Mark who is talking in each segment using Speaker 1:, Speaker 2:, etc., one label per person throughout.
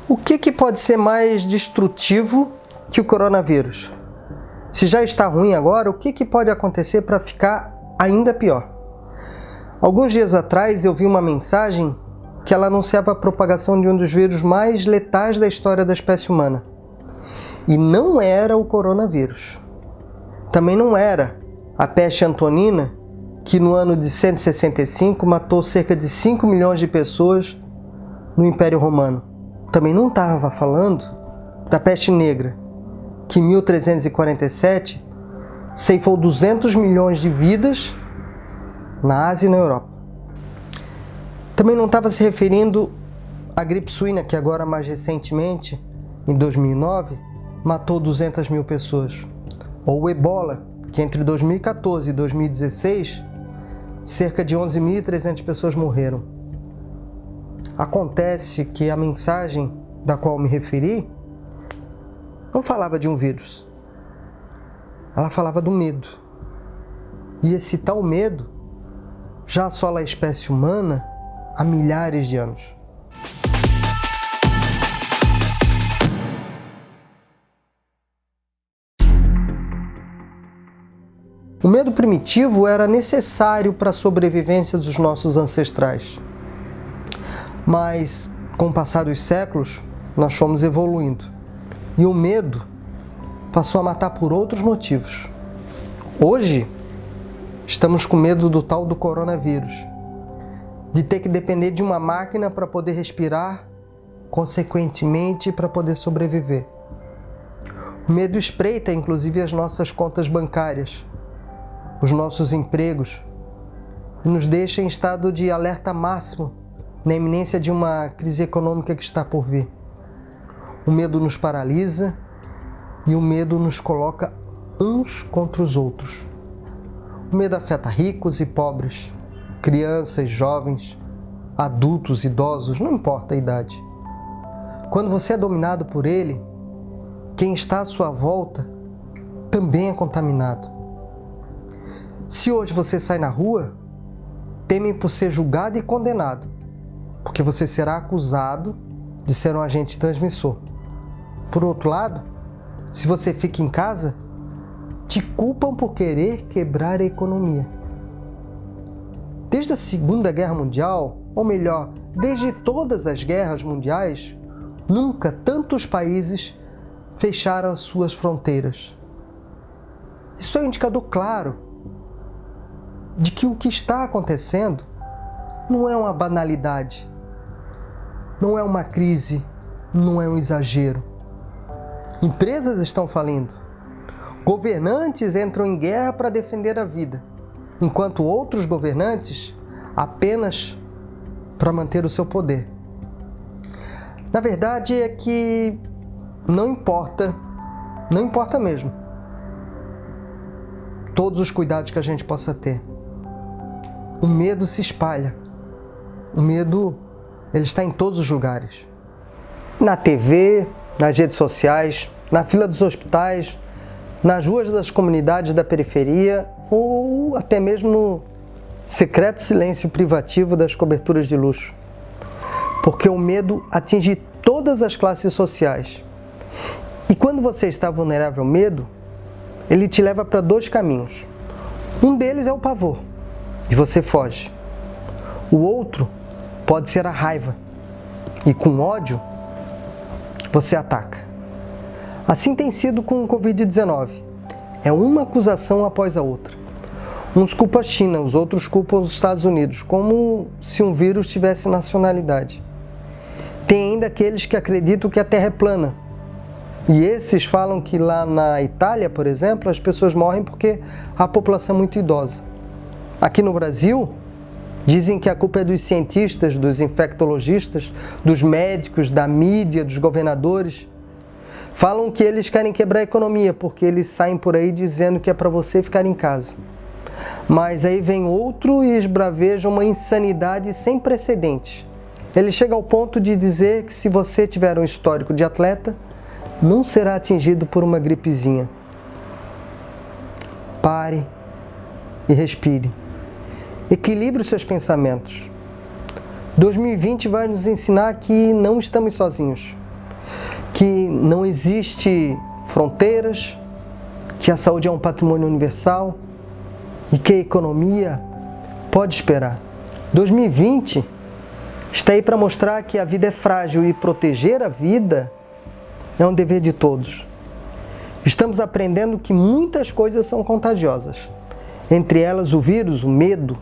Speaker 1: O que pode ser mais destrutivo que o coronavírus? Se já está ruim agora, o que pode acontecer para ficar ainda pior? Alguns dias atrás eu vi uma mensagem que ela anunciava a propagação de um dos vírus mais letais da história da espécie humana. E não era o coronavírus. Também não era a peste antonina, que no ano de 165 matou cerca de 5 milhões de pessoas no Império Romano. Também não estava falando da peste negra, que em 1347 ceifou 200 milhões de vidas na Ásia e na Europa. Também não estava se referindo à gripe suína, que agora mais recentemente, em 2009, matou 200 mil pessoas. Ou o ebola, que entre 2014 e 2016, cerca de 11.300 pessoas morreram. Acontece que a mensagem da qual me referi não falava de um vírus. Ela falava do medo. E esse tal medo já assola a espécie humana há milhares de anos. O medo primitivo era necessário para a sobrevivência dos nossos ancestrais. Mas, com o passar dos séculos, nós fomos evoluindo. E o medo passou a matar por outros motivos. Hoje, estamos com medo do tal do coronavírus, de ter que depender de uma máquina para poder respirar, consequentemente para poder sobreviver. O medo espreita, inclusive, as nossas contas bancárias, os nossos empregos, e nos deixa em estado de alerta máximo na iminência de uma crise econômica que está por vir. O medo nos paralisa e o medo nos coloca uns contra os outros. O medo afeta ricos e pobres, crianças, jovens, adultos, idosos, não importa a idade. Quando você é dominado por ele, quem está à sua volta também é contaminado. Se hoje você sai na rua, teme por ser julgado e condenado, porque você será acusado de ser um agente transmissor. Por outro lado, se você fica em casa, te culpam por querer quebrar a economia. Desde a Segunda Guerra Mundial, ou melhor, desde todas as guerras mundiais, nunca tantos países fecharam as suas fronteiras. Isso é um indicador claro de que o que está acontecendo não é uma banalidade, não é uma crise, não é um exagero. Empresas estão falindo. Governantes entram em guerra para defender a vida, enquanto outros governantes apenas para manter o seu poder. Na verdade é que não importa mesmo todos os cuidados que a gente possa ter. O medo se espalha. O medo, ele está em todos os lugares. Na TV, nas redes sociais, na fila dos hospitais, nas ruas das comunidades da periferia ou até mesmo no secreto silêncio privativo das coberturas de luxo. Porque o medo atinge todas as classes sociais. E quando você está vulnerável ao medo, ele te leva para dois caminhos. Um deles é o pavor, e você foge. O outro pode ser a raiva, e com ódio, você ataca. Assim tem sido com o Covid-19. É uma acusação após a outra. Uns culpam a China, os outros culpam os Estados Unidos, como se um vírus tivesse nacionalidade. Tem ainda aqueles que acreditam que a Terra é plana. E esses falam que lá na Itália, por exemplo, as pessoas morrem porque a população é muito idosa. Aqui no Brasil, dizem que a culpa é dos cientistas, dos infectologistas, dos médicos, da mídia, dos governadores. Falam que eles querem quebrar a economia porque eles saem por aí dizendo que é para você ficar em casa. Mas aí vem outro e esbraveja uma insanidade sem precedentes. Ele chega ao ponto de dizer que se você tiver um histórico de atleta, não será atingido por uma gripezinha. Pare e respire. Equilibre os seus pensamentos. 2020 vai nos ensinar que não estamos sozinhos. que não existe fronteiras, que a saúde é um patrimônio universal e que a economia pode esperar. 2020 está aí para mostrar que a vida é frágil e proteger a vida é um dever de todos. Estamos aprendendo que muitas coisas são contagiosas, entre elas o vírus, o medo,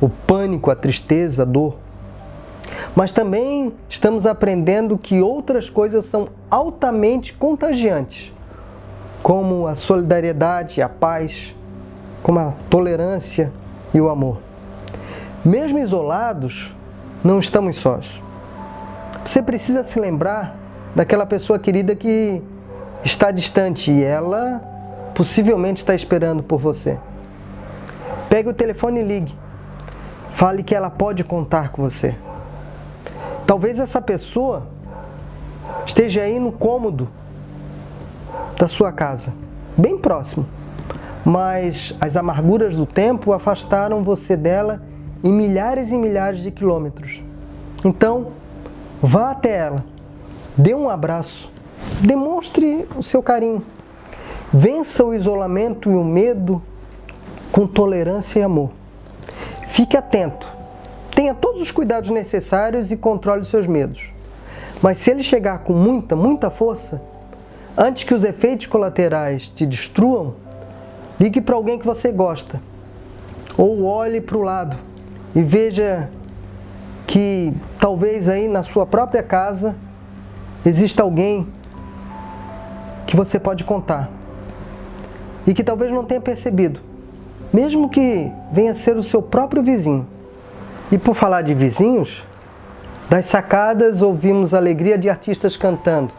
Speaker 1: o pânico, a tristeza, a dor. Mas também estamos aprendendo que outras coisas são altamente contagiantes, como a solidariedade, a paz, como a tolerância e o amor. Mesmo isolados, não estamos sós. Você precisa se lembrar daquela pessoa querida que está distante e ela possivelmente está esperando por você. Pegue o telefone e ligue. Fale que ela pode contar com você. Talvez essa pessoa esteja aí no cômodo da sua casa, bem próximo, mas as amarguras do tempo afastaram você dela em milhares e milhares de quilômetros. Então, vá até ela, dê um abraço, demonstre o seu carinho, vença o isolamento e o medo com tolerância e amor. Fique atento, tenha todos os cuidados necessários e controle os seus medos. Mas se ele chegar com muita força, antes que os efeitos colaterais te destruam, ligue para alguém que você gosta. Ou olhe para o lado e veja que talvez aí na sua própria casa exista alguém que você pode contar e que talvez não tenha percebido, mesmo que venha ser o seu próprio vizinho. E por falar de vizinhos, das sacadas ouvimos a alegria de artistas cantando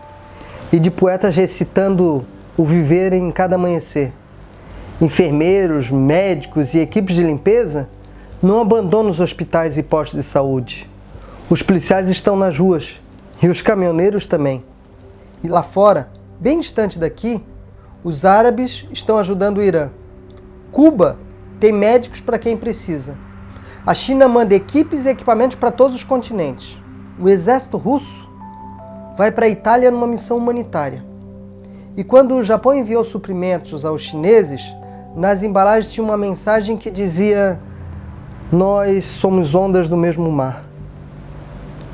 Speaker 1: e de poetas recitando o viver em cada amanhecer. Enfermeiros, médicos e equipes de limpeza não abandonam os hospitais e postos de saúde. Os policiais estão nas ruas e os caminhoneiros também. E lá fora, bem distante daqui, os árabes estão ajudando o Irã. Cuba tem médicos para quem precisa. A China manda equipes e equipamentos para todos os continentes. O exército russo vai para a Itália numa missão humanitária. E quando o Japão enviou suprimentos aos chineses, nas embalagens tinha uma mensagem que dizia: nós somos ondas do mesmo mar.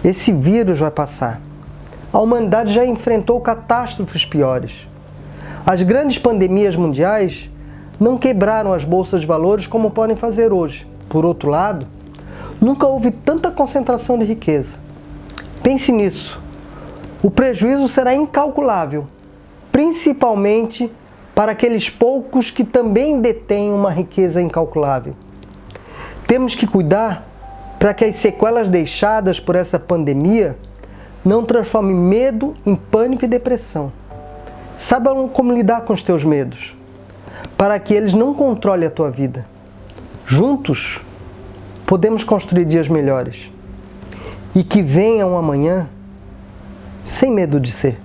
Speaker 1: Esse vírus vai passar. A humanidade já enfrentou catástrofes piores. As grandes pandemias mundiais não quebraram as bolsas de valores como podem fazer hoje. Por outro lado, nunca houve tanta concentração de riqueza. Pense nisso. O prejuízo será incalculável, principalmente para aqueles poucos que também detêm uma riqueza incalculável. Temos que cuidar para que as sequelas deixadas por essa pandemia não transformem medo em pânico e depressão. Saiba como lidar com os teus medos, para que eles não controlem a tua vida. Juntos, podemos construir dias melhores. E que venha um amanhã sem medo de ser.